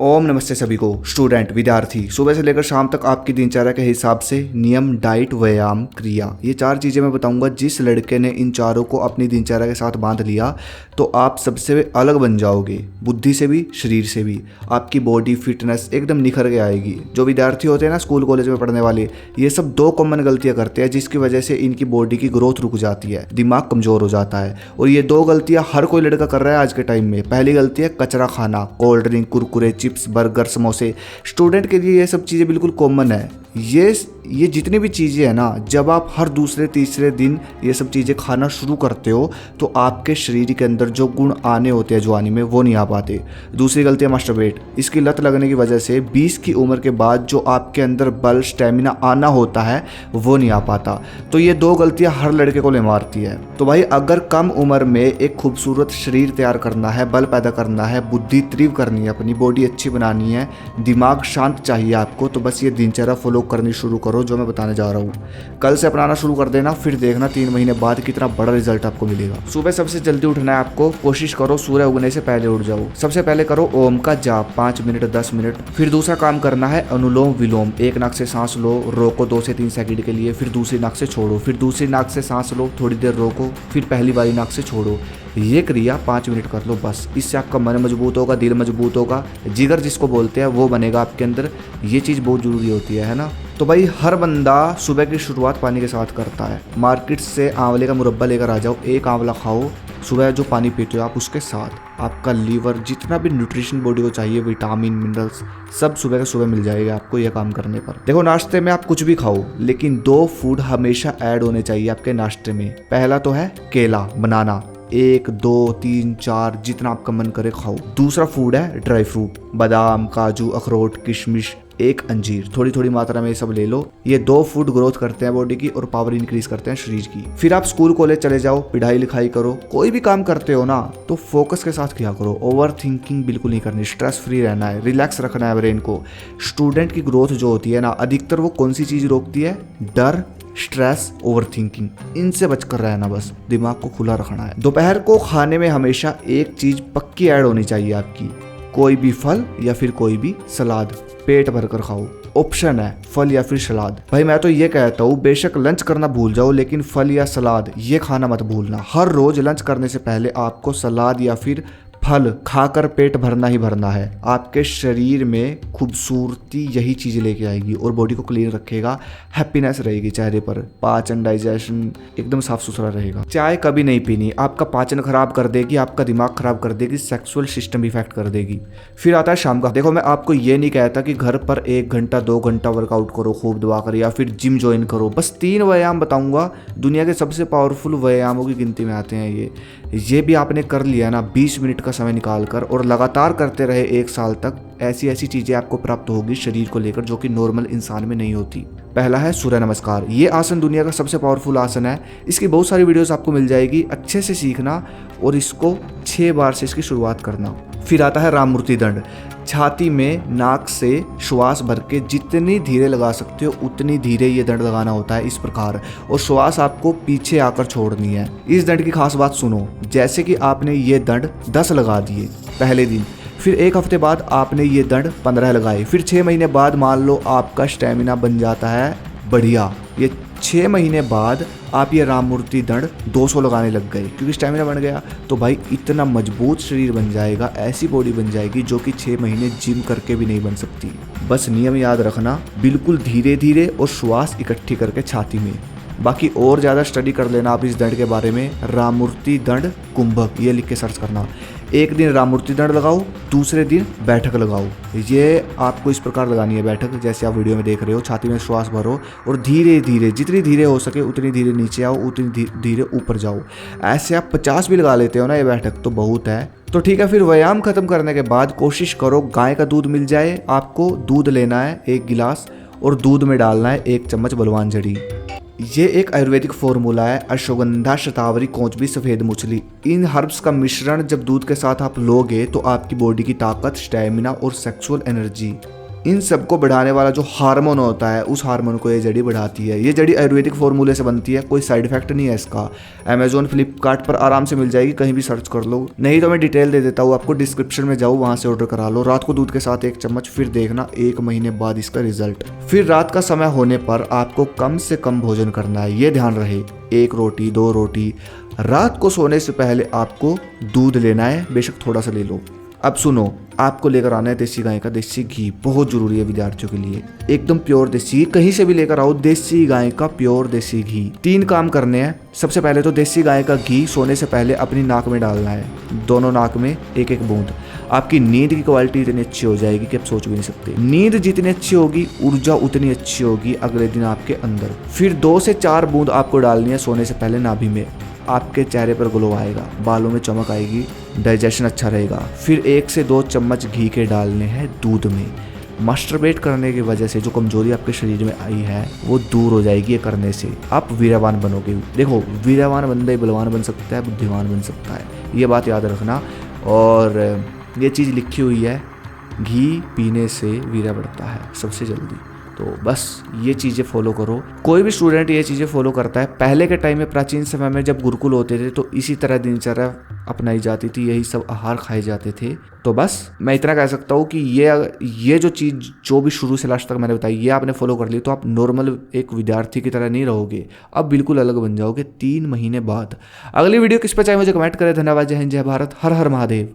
ओम नमस्ते सभी को। स्टूडेंट विद्यार्थी सुबह से लेकर शाम तक आपकी दिनचर्या के हिसाब से नियम, डाइट, व्यायाम, क्रिया, ये 4 चीज़ें मैं बताऊंगा। जिस लड़के ने इन चारों को अपनी दिनचर्या के साथ बांध लिया तो आप सबसे अलग बन जाओगे, बुद्धि से भी शरीर से भी। आपकी बॉडी फिटनेस एकदम निखर के आएगी। जो विद्यार्थी होते हैं ना स्कूल कॉलेज में पढ़ने वाले, ये सब 2 कॉमन गलतियां करते हैं जिसकी वजह से इनकी बॉडी की ग्रोथ रुक जाती है, दिमाग कमज़ोर हो जाता है। और ये 2 गलतियां हर कोई लड़का कर रहा है आज के टाइम में। पहली गलती है कचरा खाना, cold drink, Kurkure, chips, burger, समोसे। स्टूडेंट के लिए ये सब चीज़ें बिल्कुल कॉमन है। ये जितनी भी चीज़ें हैं ना, जब आप हर दूसरे तीसरे दिन ये सब चीज़ें खाना शुरू करते हो तो आपके शरीर के अंदर जो गुण आने होते हैं जवानी में वो नहीं आ पाते। दूसरी गलती है मास्टरबेट। इसकी लत लगने की वजह से 20 की उम्र के बाद जो आपके अंदर बल, स्टेमिना आना होता है वो नहीं आ पाता। तो ये 2 गलतियां हर लड़के को ले मारती है। तो भाई अगर कम उम्र में एक खूबसूरत शरीर तैयार करना है, बल पैदा करना है, बुद्धि तीव्र करनी है, अपनी बॉडी अच्छी बनानी है, दिमाग शांत चाहिए आपको, तो बस ये दिनचर्या फॉलो करनी शुरू करो जो मैं बताने जा रहा हूँ। कल से अपनाना शुरू कर देना, फिर देखना 3 महीने बाद कितना बड़ा रिजल्ट आपको मिलेगा। सुबह सबसे जल्दी उठना है आपको। कोशिश करो सूर्य उगने से पहले उठ जाओ। सबसे पहले करो ओम का जाप 5 मिनट 10 मिनट। फिर दूसरा काम करना है अनुलोम विलोम। एक नाक से सांस लो, रोको 2 से 3 सेकंड के लिए, फिर दूसरी नाक से छोड़ो, फिर दूसरी नाक से सांस लो, थोड़ी देर रोको, फिर पहली वाली नाक से छोड़ो। ये क्रिया 5 मिनट कर लो बस। इससे आपका मन मजबूत होगा, दिल मजबूत होगा, जिगर जिसको बोलते हैं वो बनेगा आपके अंदर। ये चीज़ बहुत ज़रूरी होती है ना। तो भाई हर बंदा सुबह की शुरुआत पानी के साथ करता है। मार्केट से आंवले का मुरब्बा लेकर आ जाओ, 1 आंवला खाओ सुबह। जो पानी पीते हो आप उसके साथ आपका लीवर, जितना भी न्यूट्रिशन बॉडी को चाहिए, विटामिन, मिनरल्स, सब सुबह के सुबह मिल जाएगा आपको ये काम करने पर। देखो नाश्ते में आप कुछ भी खाओ, लेकिन 2 फूड हमेशा ऐड होने चाहिए आपके नाश्ते में। पहला तो है केला, बनाना, 1 2 3 4 जितना आपका मन करे खाओ। दूसरा फूड है ड्राई फ्रूट, बादाम, काजू, अखरोट, किशमिश, 1 अंजीर, थोड़ी थोड़ी मात्रा में ये सब ले लो। ये 2 फूड ग्रोथ करते हैं बॉडी की और पावर इंक्रीज करते हैं शरीर की। फिर आप स्कूल कॉलेज चले जाओ, पढ़ाई लिखाई करो, कोई भी काम करते हो ना तो फोकस के साथ किया करो। ओवर थिंकिंग बिल्कुल नहीं करनी, स्ट्रेस फ्री रहना है, रिलैक्स रखना है ब्रेन को। स्टूडेंट की ग्रोथ जो होती है ना, अधिकतर वो कौन सी चीज रोकती है? डर, स्ट्रेस, ओवर थिंकिंग। इनसे बचकर रहना, बस दिमाग को खुला रखना है। दोपहर को खाने में हमेशा एक चीज पक्की ऐड होनी चाहिए आपकी, कोई भी फल या फिर कोई भी सलाद। पेट भरकर खाओ, ऑप्शन है फल या फिर सलाद। भाई मैं तो ये कहता हूँ बेशक लंच करना भूल जाओ, लेकिन फल या सलाद ये खाना मत भूलना। हर रोज लंच करने से पहले आपको सलाद या फिर फल खाकर पेट भरना ही भरना है। आपके शरीर में खूबसूरती यही चीज़ लेके आएगी और बॉडी को क्लीन रखेगा, हैप्पीनेस रहेगी चेहरे पर, पाचन, डाइजेशन एकदम साफ सुथरा रहेगा। चाय कभी नहीं पीनी, आपका पाचन खराब कर देगी, आपका दिमाग खराब कर देगी, सेक्सुअल सिस्टम इफेक्ट कर देगी। फिर आता है शाम का। देखो मैं आपको ये नहीं कहता कि घर पर 1 घंटा 2 घंटा वर्कआउट करो खूब दबा कर, या फिर जिम ज्वाइन करो। बस 3 व्यायाम बताऊंगा, दुनिया के सबसे पावरफुल व्यायामों की गिनती में आते हैं ये भी आपने कर लिया ना 20 मिनट का समय निकाल कर और लगातार करते रहे 1 साल तक, ऐसी ऐसी चीजें आपको प्राप्त होगी शरीर को लेकर जो कि नॉर्मल इंसान में नहीं होती। पहला है सूर्य नमस्कार। ये आसन दुनिया का सबसे पावरफुल आसन है। इसकी बहुत सारी वीडियोस आपको मिल जाएगी, अच्छे से सीखना और इसको 6 बार से इसकी शुरुआत करना। फिर आता है राममूर्ति दंड। छाती में नाक से श्वास भर के जितनी धीरे लगा सकते हो उतनी धीरे ये दंड लगाना होता है, इस प्रकार। और श्वास आपको पीछे आकर छोड़नी है। इस दंड की खास बात सुनो, जैसे कि आपने ये दंड 10 लगा दिए पहले दिन, फिर 1 हफ्ते बाद आपने ये दंड 15 लगाए, फिर 6 महीने बाद मान लो आपका स्टेमिना बन जाता है बढ़िया। ये 6 महीने बाद आप ये राममूर्ति दंड 200 लगाने लग गए क्योंकि स्टेमिना बन गया। तो भाई इतना मजबूत शरीर बन जाएगा, ऐसी बॉडी बन जाएगी जो कि 6 महीने जिम करके भी नहीं बन सकती। बस नियम याद रखना, बिल्कुल धीरे धीरे और श्वास इकट्ठी करके छाती में। बाकी और ज़्यादा स्टडी कर लेना आप इस दंड के बारे में। राममूर्ति दंड कुंभक ये लिख के सर्च करना। 1 दिन राममूर्ति दंड लगाओ, दूसरे दिन बैठक लगाओ। ये आपको इस प्रकार लगानी है बैठक, जैसे आप वीडियो में देख रहे हो। छाती में श्वास भरो और धीरे धीरे, जितनी धीरे हो सके उतनी धीरे नीचे आओ, उतनी धीरे ऊपर जाओ। ऐसे आप 50 भी लगा लेते हो ना ये बैठक, तो बहुत है। तो ठीक है, फिर व्यायाम खत्म करने के बाद कोशिश करो गाय का दूध मिल जाए आपको। दूध लेना है 1 गिलास और दूध में डालना है 1 चम्मच बलवान जड़ी। ये एक आयुर्वेदिक फॉर्मूला है। अश्वगंधा, शतावरी, कौचबी, सफ़ेद मूसली, इन हर्ब्स का मिश्रण जब दूध के साथ आप लोगे तो आपकी बॉडी की ताकत, स्टेमिना और सेक्सुअल एनर्जी इन सबको बढ़ाने वाला जो हार्मोन होता है उस हार्मोन को ये जड़ी बढ़ाती है। ये जड़ी आयुर्वेदिक फॉर्मूले से बनती है, कोई साइड इफेक्ट नहीं है इसका। अमेजोन फ्लिपकार्ट पर आराम से मिल जाएगी, कहीं भी सर्च कर लो, नहीं तो मैं डिटेल दे देता हूँ आपको, डिस्क्रिप्शन में जाओ वहाँ से ऑर्डर करा लो। रात को दूध के साथ 1 चम्मच, फिर देखना 1 महीने बाद इसका रिजल्ट। फिर रात का समय होने पर आपको कम से कम भोजन करना है, ये ध्यान रहे, 1 रोटी 2 रोटी। रात को सोने से पहले आपको दूध लेना है, बेशक थोड़ा सा ले लो। अब सुनो, आपको लेकर आना है देसी गाय का देसी घी, बहुत जरूरी है विद्यार्थियों के लिए, एकदम प्योर देसी, कहीं से भी लेकर आओ देसी गाय का प्योर देसी घी। 3 काम करने हैं। सबसे पहले तो देसी गाय का घी सोने से पहले अपनी नाक में डालना है, दोनों नाक में 1-1 बूंद। आपकी नींद की क्वालिटी इतनी अच्छी हो जाएगी कि आप सोच भी नहीं सकते। नींद जितनी अच्छी होगी, ऊर्जा उतनी अच्छी होगी अगले दिन आपके अंदर। फिर 2 से 4 बूंद आपको डालनी है सोने से पहले नाभि में, आपके चेहरे पर ग्लो आएगा, बालों में चमक आएगी, डाइजेशन अच्छा रहेगा। फिर 1 से 2 चम्मच घी के डालने हैं दूध में। मास्टरबेट करने की वजह से जो कमजोरी आपके शरीर में आई है वो दूर हो जाएगी, ये करने से आप वीरवान बनोगे। देखो, वीरवान बंदा ही बलवान बन सकता है, बुद्धिमान बन सकता है, ये बात याद रखना। और ये चीज़ लिखी हुई है, घी पीने से वीर्य बढ़ता है सबसे जल्दी। तो बस ये चीज़ें फॉलो करो। कोई भी स्टूडेंट ये चीज़ें फॉलो करता है। पहले के टाइम में, प्राचीन समय में जब गुरुकुल होते थे तो इसी तरह दिनचर्या अपनाई जाती थी, यही सब आहार खाए जाते थे। तो बस मैं इतना कह सकता हूँ कि ये जो चीज़ जो भी शुरू से लास्ट तक मैंने बताई, ये आपने फॉलो कर ली तो आप नॉर्मल एक विद्यार्थी की तरह नहीं रहोगे, अब बिल्कुल अलग बन जाओगे 3 महीने बाद। अगली वीडियो किस पर चाहिए मुझे कमेंट करें। धन्यवाद। जय हिंद, जय भारत, हर हर महादेव।